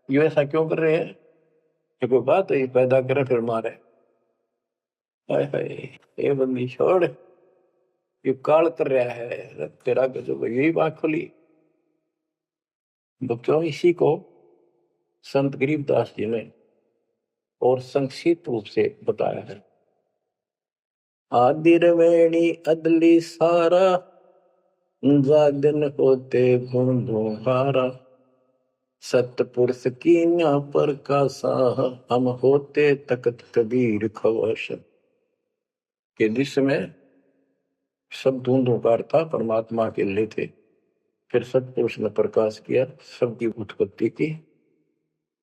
ये ऐसा क्यों कर रहे हैं? ये कोई बात है? पैदा करे फिर मारे। हाय हाय, ये बंदी छोड़, ये काल कर रहा है तेरा गजब। यही बात खुली बच्चों। इसी को संत गरीबदास जी ने और संक्षिप्त रूप से बताया है। आदि रवेणी अदली सारा, जागन होते बूंदों हारा, सतपुरुष की ना पर का साह, हम होते तकत कबीर खवश। के जिसमें सब धूंधों कार था, परमात्मा के लिए थे। फिर सतपुरुष ने प्रकाश किया, सबकी उत्पत्ति की।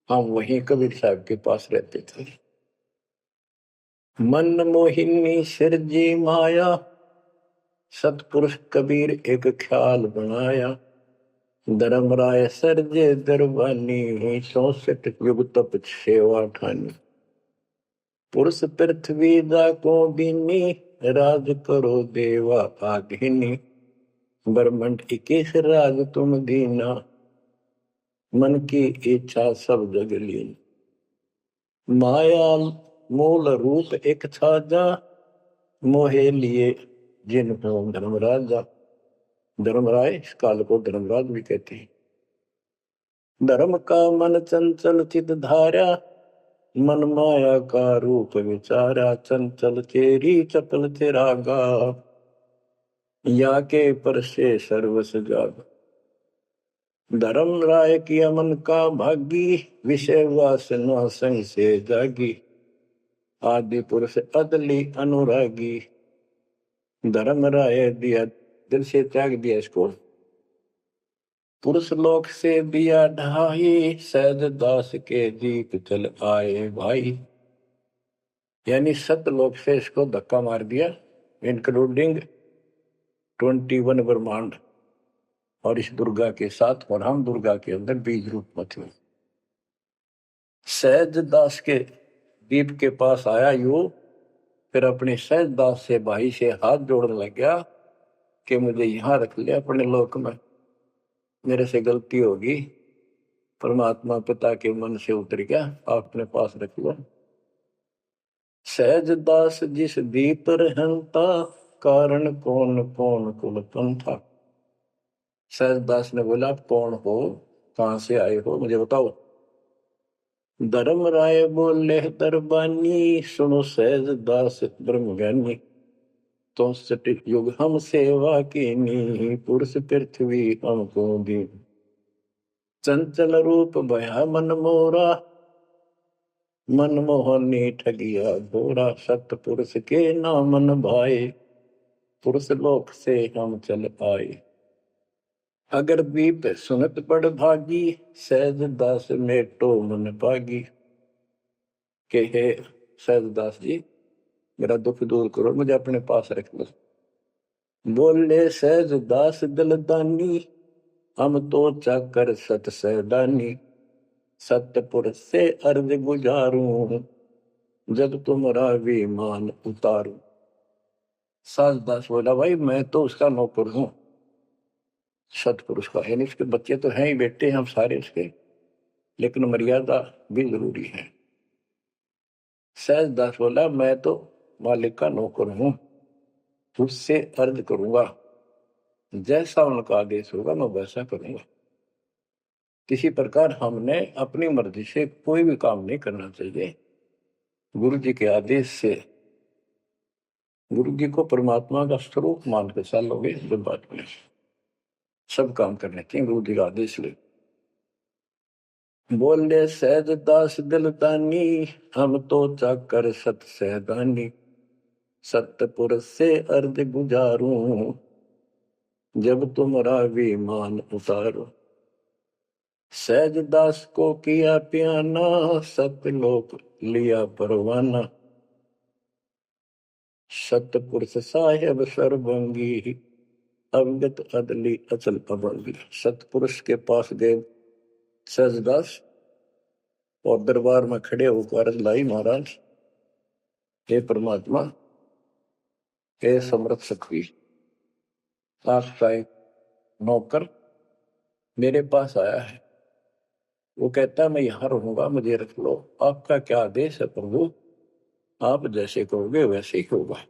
हम वहीं कबीर साहब के पास रहते थे। मन मोहिनी सिरजी माया, सतपुरुष कबीर एक ख्याल बनाया, धर्म राय सरजे दरबानी, 64 युग तप सेवा ठानी। पुरुष पृथ्वी दा को दीनी, राज करो देवा आधीनी, ब्रह्मंड 21 राज तुम दीना, मन की इच्छा सब जग लीन। माया मूल रूप एक छाजा, मोहे लिए जिन को धर्मराजा। धर्मराय इस काल को धर्मराज भी कहते हैं। धर्म का मन चंचल चित धारा, मन माया का रूप विचारा, चंचल चेरी चपल चेरागा, या के पर से सर्वस जाग। धर्म राय की अमन का भागी, विषय वासना संग से जागी, आदि पुरुष अदली अनुरागी। धर्म राय दिया, दिल से त्याग दिया इसको। पुरुष लोक से दिया ढाई, सहज दास के दीप चल आए भाई। यानी सतलोक से इसको धक्का मार दिया, इंक्लूडिंग 21 ब्रह्मांड और इस दुर्गा के साथ। और हम दुर्गा के अंदर बीज रूप में थे। सहज दास के दीप के पास आया यू, फिर अपने सहज दास से भाई से हाथ जोड़ने लग गया कि मुझे यहां रख ले अपने लोक में, मेरे से गलती होगी। परमात्मा पिता के मन से उतर गया, आप अपने पास रख लो। सहज दास जिस दीप रहता, कारण कौन कौन कुल पंथा। सहज दास ने बोला आप कौन हो, कहां से आए हो, मुझे बताओ। धर्म राय बोले दरबानी, सुनो सहज दास ब्रह्म ज्ञानी। तो सटिक युग हम सेवा कीनी, पुरुष पृथ्वी हमको दी। चंचल रूप भया मन मोरा, मनमोहनी ठगिया घोड़ा, सतपुरुष के नाम न भाए, पुरुष लोक से हम चल आए। अगर बीप सुनत बड़ भागी, सहज दास मेटो मन पागी। के हे सहज दास जी, मेरा दुख दूर करो, मुझे अपने पास रख लो। बोले सहज दास दलदानी, हम तो चाकर सत सहदानी। सतपुर से अर्ज गुजारूं, जब तुमरा विमान उतारूं। सहज दास बोला, भाई मैं तो उसका नौकर हूं, सतपुरुष का, यानी उसके बच्चे तो हैं ही, बेटे हम सारे उसके, लेकिन मर्यादा भी जरूरी है। सहज दास बोला, मैं तो मालिक का नौकर हूं, उससे अर्ज करूंगा, जैसा उनका आदेश होगा मैं वैसा करूंगा। किसी प्रकार हमने अपनी मर्जी से कोई भी काम नहीं करना चाहिए। गुरु जी के आदेश से, गुरु जी को परमात्मा का स्वरूप मान के चलोगे जब बात में, सब काम करने चाहिए गुरु जी का आदेश ले। बोले सहज दास दिलदानी, हम तो चाकर सत सहदानी। सतपुर से अर्ज गुजारूं, जब तुमरा विमान उतारो। सहज दास को किया प्याना, सतलोक लिया परवाना। सतपुरुष साहेब सर्वंगी, अवगत अदली अचल अभंगी। सतपुरुष के पास गए सहजदास और दरबार में खड़े होकर अर्ज लाई, महाराज हे परमात्मा, हे समर्थ शक्ति, आपका एक नौकर मेरे पास आया है, वो कहता है मैं यहां रहूंगा, मुझे रख लो। आपका क्या आदेश है प्रभु, आप जैसे कहोगे वैसे ही होगा।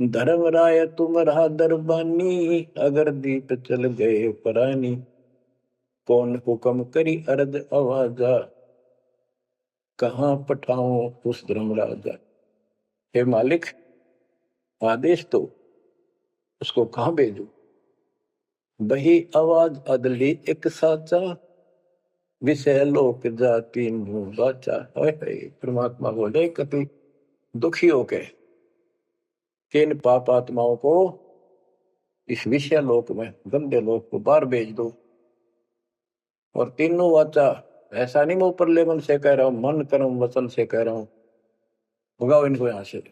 धर्मराय तुम रहा दरबानी, अगर दीप चल गए परानी। कौन हुक्म करी अर्ज आवाजा, कहाँ पठाऊं उस धर्मराजा। हे मालिक, आदेश तो उसको कहाँ भेजू। बही आवाज अदली एक साचा, विषय लोक जाति मुंह बाचा। परमात्मा बोले, कभी दुखी होके कि इन पाप आत्माओं को इस विषय लोक में, गंदे लोक को बाहर भेज दो। और तीनों वाचा, ऐसा नहीं मैं ऊपर लेवल से कह रहा हूं, मन कर्म वचन से कह रहा हूं, भगाओ इनको यहां से।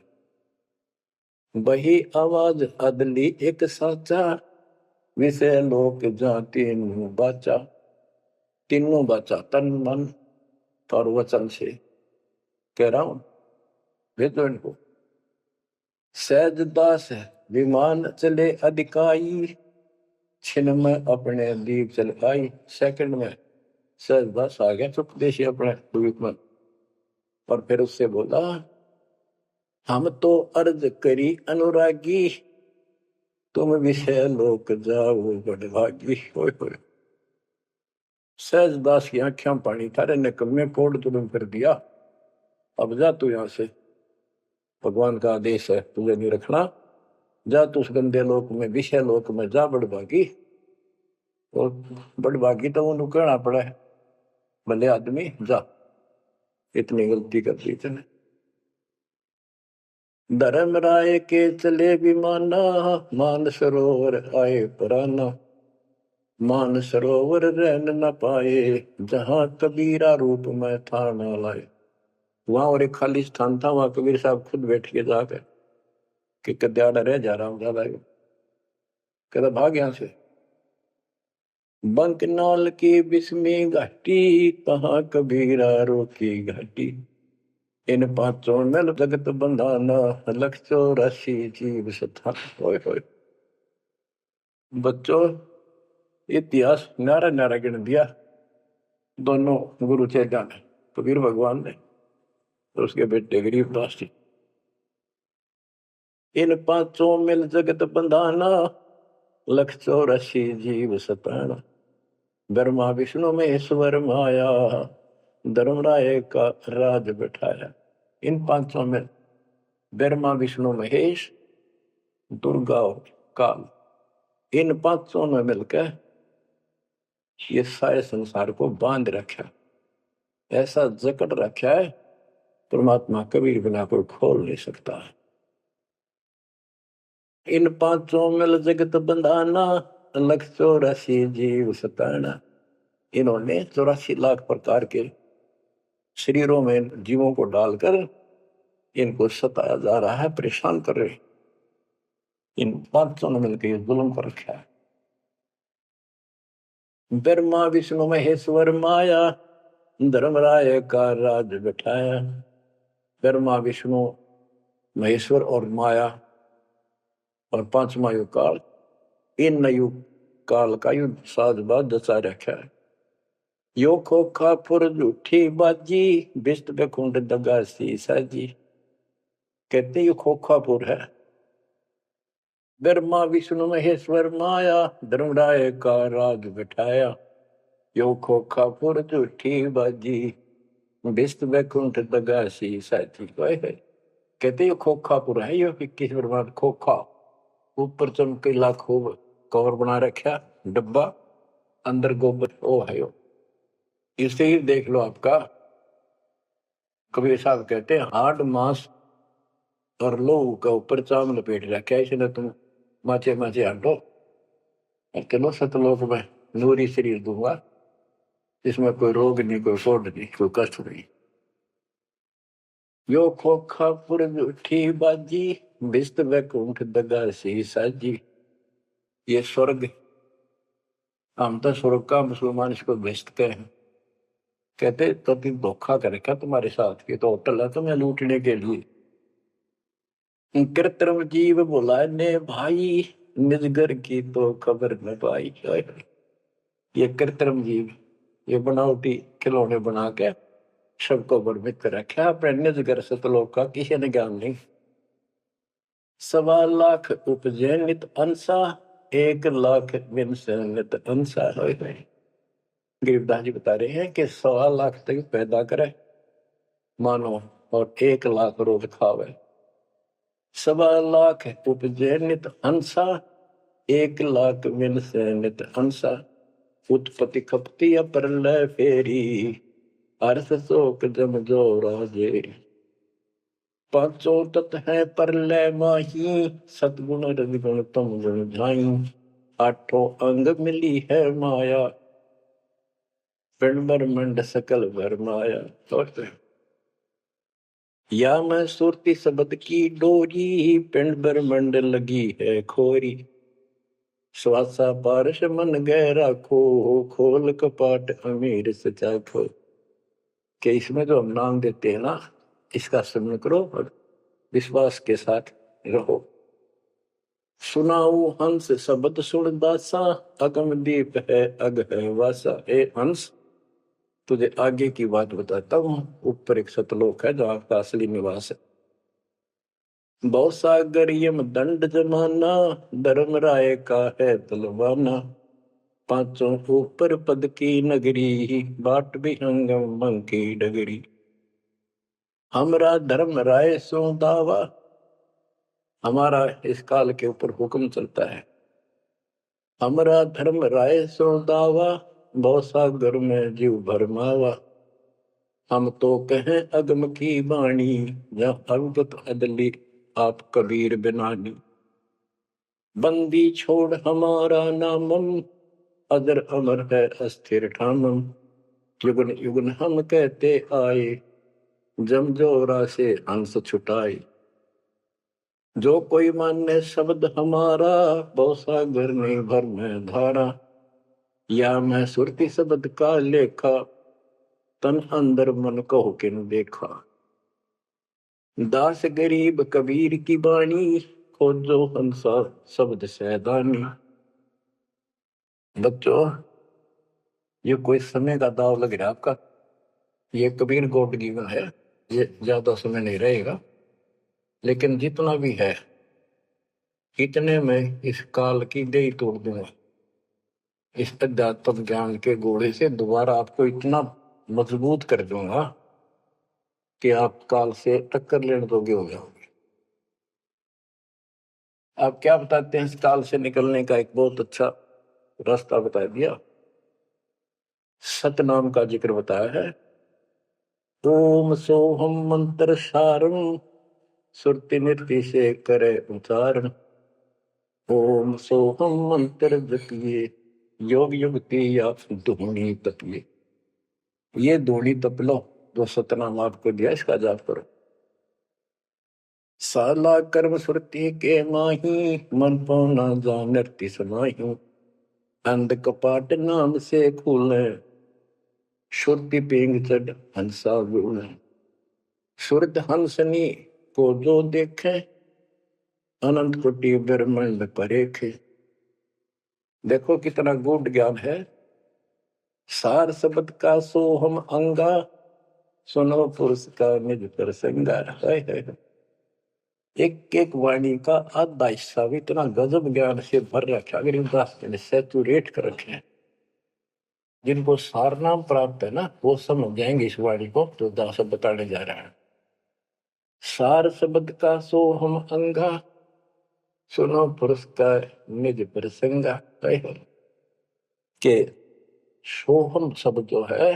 वही आवाज अदली एक साचा, विषय लोक जाति मुंह बाचा। तीनों बाचा, तन मन और वचन से कह रहा हूं, भेजो इनको। सहज दास विमान चले अधिकाई, छिन में अपने दीप चल आई। सेकंड में सहज दास आ गया चुपदेशी अपने द्वीप में, और फिर उससे बोला, हम तो अर्ज करी अनुरागी, तुम विषय लोक जाओ बड़भागी। सहज दास की आंखें पानी था, रे निकम्मे कोड जुल्म कर दिया, अब जा तू यहां से, भगवान का आदेश है तुझे नहीं रखना, जा तू उस गंदे लोक में, विषय लोक में जा बड़भागी। और बड़भागी तो वो कहना पड़ा है, भले आदमी जा, इतनी गलती कर दी तूने। धर्मराय के चले विमाना, मान सरोवर आए पराना। मान सरोवर रहन न पाए, जहां कबीरा रूप में था न लाए। वहां और एक खाली स्थान था, वहां कबीर साहब खुद बैठ के जाकर कि कद्याड़ा रह जा रहा हूं, ज्यादा कहता भाग यहां से। बंकनाल की बिस्मी घाटी, कहाँ कबीरा रोकी घाटी। इन पांचों में जगत बंधाना, लख 84 जीव सथा। बच्चों, इतिहास नारा नारा गिन दिया दोनों गुरु चेला ने, कबीर भगवान ने और उसके बेटे गरीबदास जी। इन पांचों मिल जगत बंधाना, लख 84 जीव सताना। ब्रह्मा विष्णु महेश्वर माया, धर्मराय का राज बैठाया। इन पांचों में ब्रह्मा विष्णु महेश, दुर्गा और काल, इन पांचों में मिलकर ये सारे संसार को बांध रखा। ऐसा जकड़ रखा है, परमात्मा कबीर बिना कोई खोल नहीं सकता है। इन पांचों मिल जगत बंधाना, लख 84 जीव सताना। इन्होंने 84 लाख प्रकार के शरीरों में जीवों को डालकर इनको सताया जा रहा है, परेशान कर रहे। इन पांचों ने मिलकर ये जुल्म कर रखा है। ब्रह्मा विष्णु महेश्वर माया, धर्मराय का राज बिठाया। ब्रह्मा विष्णु महेश्वर और माया और पांचवा युग काल, इन युग काल का युद्ध साजबाज दसा रखा है। यो खोखा फुर झूठी बाजी, बिस्त बेकुंड दगा सी साजी। कहते ये खोखापुर है। ब्रह्मा विष्णु महेश्वर माया, धर्मराय का राज बिठाया। यो खोखापुर झूठी बाजी, बिस्त बेकुंठ दगा सी साजी। कहते ये खोखापुर है। यो 21 ब्रह्मांड खोखा, ऊपर चमकीला खूब कवर बना रखा डब्बा, अंदर गोबर ओ है। यो इसे ही देख लो। आपका कबीर साहब कहते हैं हाड मांस और लोहू का ऊपर चाम लपेट रखा है, इसने तुम माचे माचे हटो, चलो सतलोक में नूरी शरीर दूंगा, इसमें कोई रोग नहीं, कोई फोड़ नहीं, कोई कष्ट नहीं। यो खोखा पुर झूठी बाजी, बिस्त बैकुंठ दगा सी साजी। ये स्वर्ग, हम तो स्वर्ग का, मुसलमान इसको बेस्ट कहे। कहते तो तुम धोखा कर रखा तुम्हारे साथ, ये तो होटल है तुम्हें लूटने के लिए। कृत्रिम जीव बोला ने भाई, निजगर की तो खबर न पाई। ये कृत्रिम जीव, ये बनावटी खिलौने बना के सबको भ्रमित कर रखा, अपने निजगर सतलोक का किसी ने ज्ञान नहीं। 1.25 लाख उपजे नित अंसा, 1 लाख बिन से नित अंसा। गरीबदास जी बता रहे हैं कि 1.25 लाख तक पैदा करे मानो और 1 लाख रोज खावे। 1.25 लाख उपजे नित अंसा, 1 लाख बिन से नित अंसा। उत्पत्ति खपती अप्रलय फेरी, अर्थ शोक जम जो राजेरी। पांचों तत् है प्रलय माही, सतगुण रजगुण तम गुण झाई। आठों अंग मिली है माया, पिंड ब्रह्मंड सकल भरमाया। या मैं सुरती शब्द की डोरी, पिंड ब्रह्मंड लगी है खोरी। श्वासा पारस मन गहरा खो, खोल कपाट अमीर सचा खो। कि इसमें जो हम नाम देते हैं ना, इसका स्मरण करो और विश्वास के साथ रहो। सुनाऊ हंस शब्द सुन दासा, अगम दीप है अग है वासा। ए हंस, तुझे आगे की बात बताता हूँ। ऊपर एक सतलोक है जहाँ का असली निवास है। बहुत सागर यम दंड जमाना, धर्म राय का है तलवाना। पांचों ऊपर पद की नगरी, बाट विहंगम मंग की डगरी। हमरा धर्म राय सो दावा, हमारा इस काल के ऊपर हुक्म चलता है। हमरा धर्म राय सो दावा, बहुत सागर में जीव भरमावा। हम तो कहें अगम की बाणी, जहाँ अवगत अदली आप कबीर बिनानी। बंदी छोड़ हमारा नामम, अदर अमर है अस्थिर ठामम। युगन युगन हम कहते आए, जम जोरा से हंस छुटाए। जो कोई माने शब्द हमारा, बहु सागर नहीं भर में धारा। या मैं सुरती शब्द का लेखा, तन अंदर मन को किन देखा। दास गरीब कबीर की बाणी, खोजो हंसा शब्द सैदानी। बच्चों, ये कोई समय का दाव लग रहा है आपका। ये कबीर गोट जीवन है, ये ज्यादा समय नहीं रहेगा, लेकिन जितना भी है इतने में इस काल की दही तोड़ दूंगा। इस अध्यात्म ज्ञान के घोड़े से दोबारा आपको इतना मजबूत कर दूंगा कि आप काल से टक्कर लेने योग्य हो जाओगे। आप क्या बताते हैं? इस काल से निकलने का एक बहुत अच्छा रास्ता बता दिया। सतनाम का जिक्र बताया है। ओम सोहम मंत्र सारम सुरति नृत्य से करे उच्चारण। ओम सोहम मंत्र जपिए योग युक्ति या धूनी तपिए। ये धूनी तप लो जो सतनाम आपको दिया, इसका जाप करो। साला कर्म सुरति के माही मन पौना जा नृत्य समाही। अंध कपाट नाम से खुले शुद्धि पेंग चढ़ हंसा गुण। शुद्ध हंसनी को जो देखे अनंत कोटि ब्रह्मांड परेखे। देखो कितना गूढ़ ज्ञान है। सार शब्द का सोहम अंगा सुनो पुरुष का निज प्रसंगा। है एक एक वाणी का आधा हिस्सा भी इतना गजब ज्ञान से भर रखा। अगर इनका सैचुरेट कर रखे, जिनको सार नाम प्राप्त है ना, वो समझ जाएंगे इस वाणी को जो दास बताने जा रहा है। सार शब्द का सोहम अंगा सुनो पुरुष का निज प्रसंगा। के सोहम शब्द जो है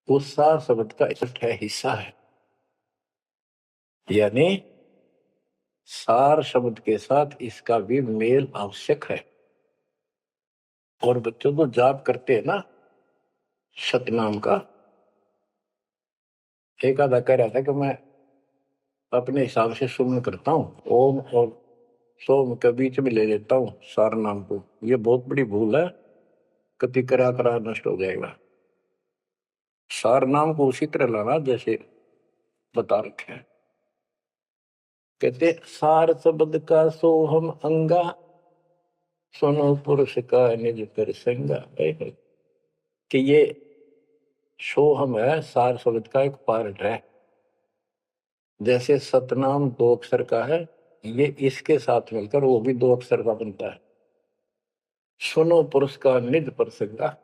वो सार शब्द का इकट्ठा हिस्सा है। यानी सार शब्द के साथ इसका भी मेल आवश्यक है। और बच्चों को जाप करते हैं ना सतनाम का, एक आधा कह रहा था कि मैं अपने हिसाब से सुमन करता हूँ, ओम और सोम के बीच में ले लेता हूँ सार नाम को। ये बहुत बड़ी भूल है, कति करा करा नष्ट हो जाएगा। सार नाम को उसी तरह लाना जैसे बता रखे हैं। कहते सार शब्द का सोहम अंगा सुनो पुरुष का निज प्रसंगा। कि ये सोहम है, सार शब्द का एक पार्ट है। जैसे सतनाम 2 अक्षर का है, ये इसके साथ मिलकर वो भी 2 अक्षर का बनता है। सुनो पुरुष का निज प्रसंगा,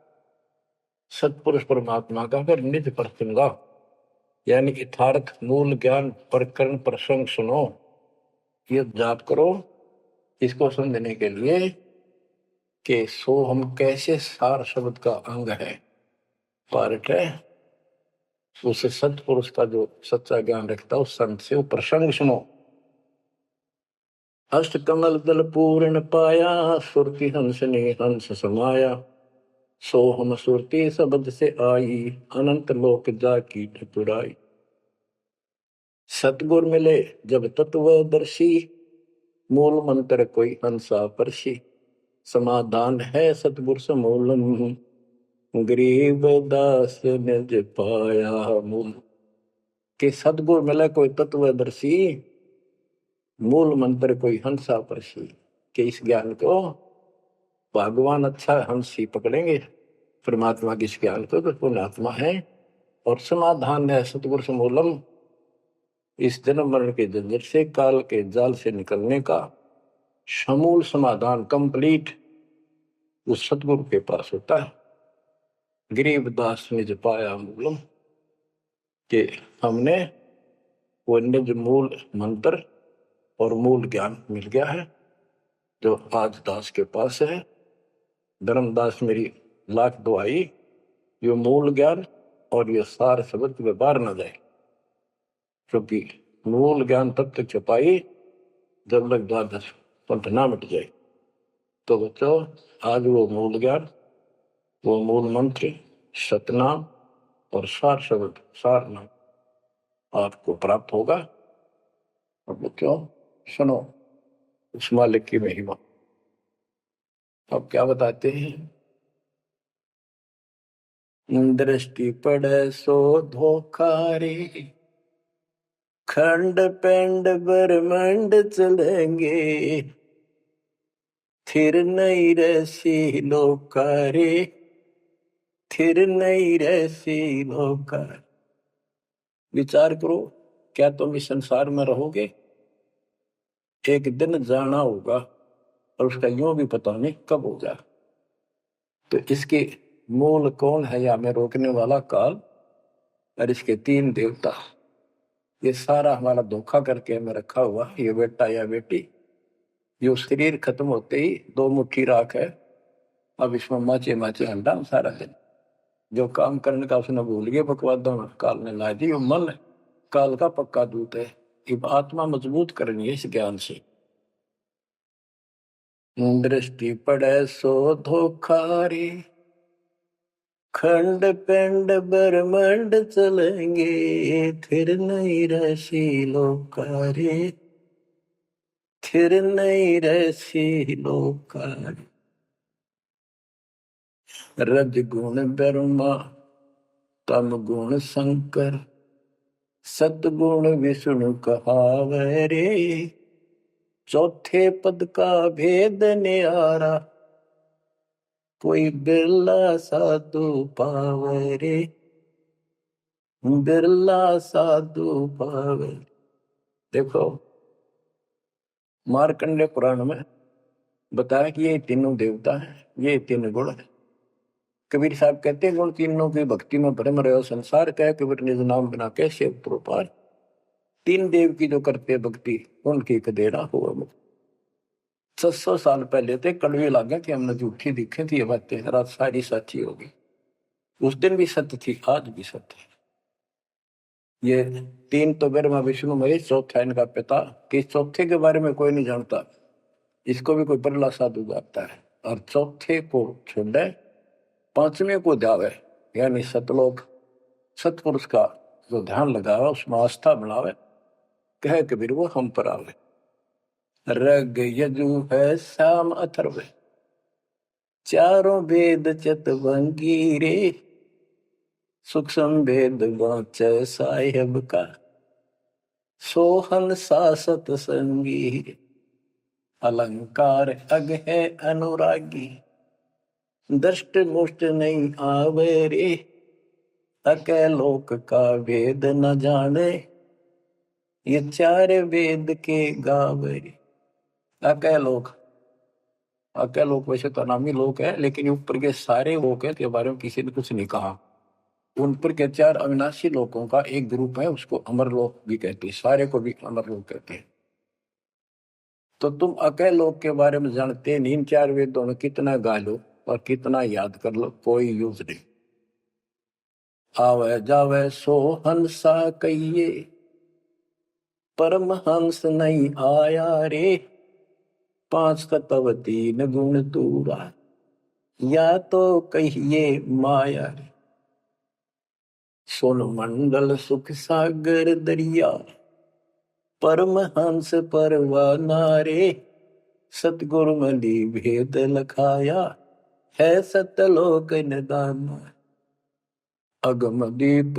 सतपुरुष परमात्मा का फिर निज प्रसंगा, यानी यथार्थ मूल ज्ञान प्रकरण प्रसंग सुनो। ये जाप करो इसको समझने के लिए कि सोहम कैसे सार शब्द का अंग है, पार्ट है। उसे सतपुरुष का जो सच्चा ज्ञान रखता है उस संत से वो प्रसंग सुनो। अष्ट कमल दल पूर्ण पाया सुरति हंस ने हंस समाया। सोहम सुरति शब्द से आई अनंत लोक जा की ठकुराई। सतगुर मिले जब तत्वदर्शी मूल मंत्र कोई हंसा परसी। समाधान है सतगुर समूलम गरीब दास निज पाया मूल। के सतगुर मिले कोई तत्वदर्शी मूल मंत्र कोई हंसा परसी। के इस ज्ञान को भगवान अच्छा हंस ही पकड़ेंगे, परमात्मा के इस ज्ञान को तो पुण्यात्मा है। और समाधान है सतगुर समूलम, इस जन्म मरण के झंझट से काल के जाल से निकलने का समूल समाधान कंप्लीट उस सतगुरु के पास होता है। गरीबदास निज पाया मूलम, के हमने वो निज मूल मंत्र और मूल ज्ञान मिल गया है जो आज दास के पास है। धर्मदास मेरी लाख दुआई ये मूल ज्ञान और ये सार शब्द में बाहर न जाए, क्योंकि मूल ज्ञान तब तक छपाई जब तक द्वादश पंथ ना मिट जाए। तो बच्चों आज वो मूल ज्ञान, वो मूल मंत्र सतनाम और सार शब्द सार नाम आपको प्राप्त होगा। और बच्चों सुनो उस मालिक की महिमा। अब क्या बताते हैं, दृष्टि पड़े सो धोखा रे खंड पेंड ब्रह्मांड चलेंगे। थिर नहीं रहसी लोका रे थिर नहीं रहसी लोका। विचार करो, क्या तुम इस संसार में रहोगे? एक दिन जाना होगा और उसका यूं भी पता नहीं कब होगा। तो इसके मूल कौन है या हमें रोकने वाला? काल और इसके 3 देवता। ये सारा हमारा धोखा करके हमें रखा हुआ ये बेटा या बेटी, ये शरीर खत्म होते ही 2 मुट्ठी राख है, अब इसमें माचे माचे अंडा सारा दिन। जो काम करने का उसने भूल गया बकवादों में, काल ने ला दी। मन काल का पक्का दूत है। अब आत्मा मजबूत करनी है इस ज्ञान से। दृष्टि पड़े सो धोखा रे, खंड पिंड ब्रह्मंड चलेंगे, फिर नहीं रसी लोकारे, फिर नहीं रसी लोकारे। रज गुण ब्रह्मा, तम गुण शंकर, सतगुण विष्णु कहावे रे, चौथे पद का भेद न्यारा, कोई बिरला साधु पावे रे, बिरला साधु पावे। देखो मार्कंडेय पुराण में बताया कि ये तीनों देवता हैं, ये तीन गुण है। कबीर साहब कहते हैं गुण तीनों की भक्ति में भ्रम रहो संसार, कह कबीर निज नाम बिना कैसे प्रोपार। तीन देव की जो करते भक्ति, उनकी कदेरा हुआ मुक्त। 600 साल पहले थे कड़वे लागे कि हमने झूठी दिखे थी ये बातें, रात सारी सच्ची होगी। उस दिन भी सत्य थी, आज भी सत्य है। ये तीन तो ब्रह्मा विष्णु महेश, चौथा इनका पिता। कि चौथे के बारे में कोई नहीं जानता, इसको भी कोई परला साधु जानता है। और चौथे को छोड़े, पांचवें को ध्यावे, यानी सतलोक सतपुरुष का जो ध्यान लगावे, उसमें आस्था बनावे, कहे कबीर वो हम पर आवे। रग यजु है श्याम अथर्व, चारों वेद चतुर्वेदी रे, सूक्ष्म वेद वाचे साहेब का, सोहन सासत संगी, अलंकार अग है अनुरागी, दृष्ट मुष्ट नहीं आवे रे, अके लोक का वेद न जाने, ये चार वेद के गावे रे। अके लोक वैसे तो नामी लोक है, लेकिन ऊपर के सारे लोक है के बारे में किसी ने कुछ नहीं कहा। उन पर के चार अविनाशी लोकों का एक ग्रुप है, उसको अमर लोक भी कहते हैं, सारे को भी अमर लोक कहते हैं। तो तुम अके लोक के बारे में जानते नहीं, इन चार वेदों में कितना गा लो और कितना याद कर लो, कोई यूज नहीं। आवे जावे सो हंसा कहिए, परम हंस नहीं आया रे, 5 तत्व 3 गुण दूरा, या तो कहिए माया रे। सोन मंडल सुख सागर दरिया, परम हंस परवाना रे, सतगुरु मली भेद लखाया, है सतलोक निदान। अगम दीप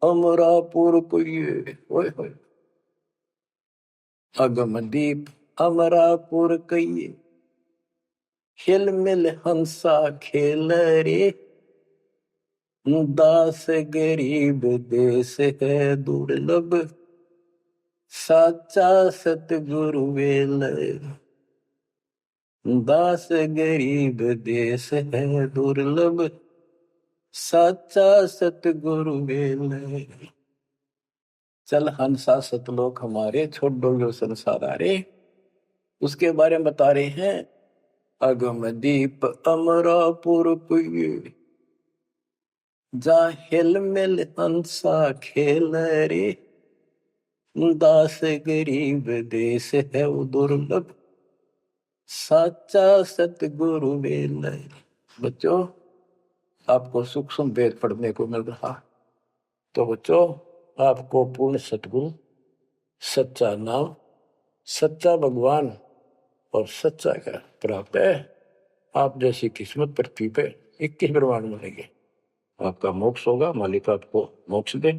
अमरापुर कुये, ओए होए, अगम दीप अमरापुर कहिए, हिल मिल हंसा खेल रे, दास गरीब देश है दुर्लभ, साचा सतगुरु वेल, दास गरीब देश है दुर्लभ, साचा सतगुरु वेल। चल हंसा सतलोक हमारे, छोड़ दो संसार आरे। उसके बारे में बता रहे हैं, अगम दीप अमरापुर कुये, जा हिल मिल हंसा खेल रे, दास गरीब देश है वो दुर्लभ, साचा सतगुरु वेल। बच्चों आपको सूक्ष्म वेद पढ़ने को मिल रहा, तो बच्चों आपको पूर्ण सतगुरु, सच्चा नाम, सच्चा भगवान और सच्चा का प्राप्त है। आप जैसी किस्मत पृथ्वी पे 21 ब्रह्मांड मिलेंगे। आपका मोक्ष होगा, मालिक आपको मोक्ष दे,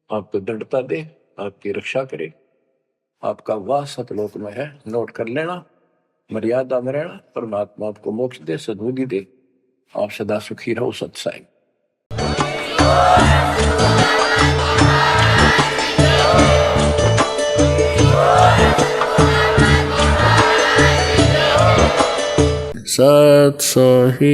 आपको दृढ़ता दे, आपकी रक्षा करे। आपका वाह सतलोक में है, नोट कर लेना, मर्यादा में रहना। परमात्मा आपको मोक्ष दे, सद्बुद्धि दे, आप सदा सुखी रहो। सत्साई। सत्साई।